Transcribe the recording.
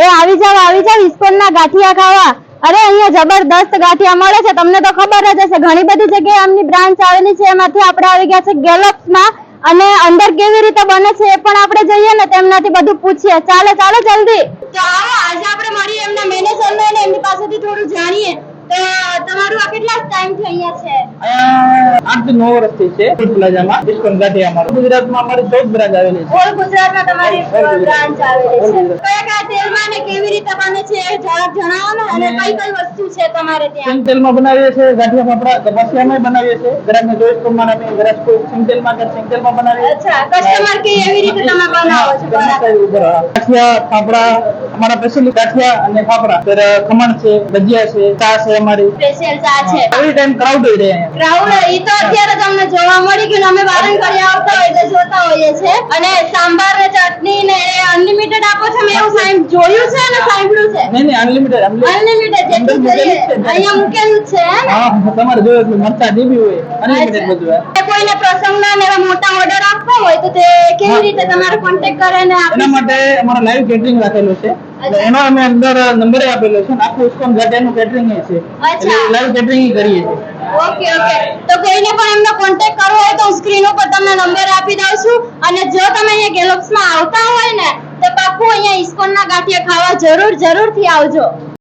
એ આવી જાવ ઇસ્કોન ના ગાંઠિયા ખાવા. અરે અહીંયા જબરદસ્ત ગાંઠિયા મળે છે, તમને તો ખબર જ હશે. ઘણી બધી જગ્યાએ આમની બ્રાન્ચ આવેલી છે, એમાંથી આપણે આવી ગયા છે ગેલોપ્સ માં. અને અંદર કેવી રીતે બને છે એ પણ આપણે જઈએ ને તેમનાથી બધું પૂછીએ. ચાલો જલ્દી. તો આવો આજે આપણે મળીએ એમના મેનેજરને અને એમની પાસેથી થોડું જાણીએ. તો તમારું આ કેટલા ટાઈમ થી અહીંયા છે? 8 થી 9 વર્ષથી છે પ્લાઝામાં ઇસ્કોન ગાંઠિયા અમારું. ગુજરાતમાં અમારી 14 બ્રાન્ચ આવેલી છે. ઓલ ગુજરાતમાં તમારી બ્રાન્ચ આવેલી છે. કયા તેલમાં ને કેવી રીતે બને છે એ જણાવો ને, અને કઈ વસ્તુ છે તમારે ત્યાં? સિંગ તેલમાં બનાવીએ છીએ ગાંઠિયા ફાફડા, કપાસિયામાં બનાવીએ છીએ. ગ્રાહકને ચોઈસ પ્રમાણે અમે ગ્રાહક કોઈ સિંગ તેલમાં કે સિંગ તેલમાં બનાવીએ. અચ્છા, કસ્ટમર કે એવી રીતે તમે બનાવો છો? ગાંઠિયા ફાફડા અમારા સ્પેશિયલી ગાંઠિયા અને ફાફડા, ਫਿਰ ખમણ છે, ભજીયા છે, ચા છે અમારી સ્પેશિયલ ચા છે. એવી ટાઈમ ક્રાઉડ હોય રહે અહીંયા. ક્રાઉડ ઈ તો અત્યારે તમને જોવા મળી ગયું. અમે વારંવાર આવતા હોય એટલે જોતા હોઈએ છે. અને સાંભાર ને ચટણી ને અનલિમિટેડ આપો છો, મેં એવું જોયું છે અને સાંભળ્યું છે. નહીં અનલિમિટેડ જેટલું જોઈએ અહીંયા મૂકેલું છે. હા, તમારે જોયું એટલે મરચા જીબી હોય અનલિમિટેડ બધું. કોઈને પ્રસંગના ને એવા મોટા ઓર્ડર આપવા હોય તો તે કેવી રીતે તમારો કોન્ટેક્ટ કરે ને એના માટે અમારો લાઈવ કેટરિંગ રાખેલું છે. એનો અમે અંદર નંબર આપેલો છે. આખું ઇસ્કોન ગાંઠિયાનું કેટરિંગ છે, એટલે લાઈવ કેટરિંગ કરીએ છીએ. ઓકે. તો કોઈને પણ એમનો કોન્ટેક્ટ કરવો હોય તો સ્ક્રીન ઉપર તમને નંબર આપી દઉં છું. અને જો તમે અહીંયા ગેલોપ્સમાં આવતા હોય ને તો પાક્કું અહીંયા ઇસ્કોનના ગાંઠિયા ખાવા જરૂરથી આવજો.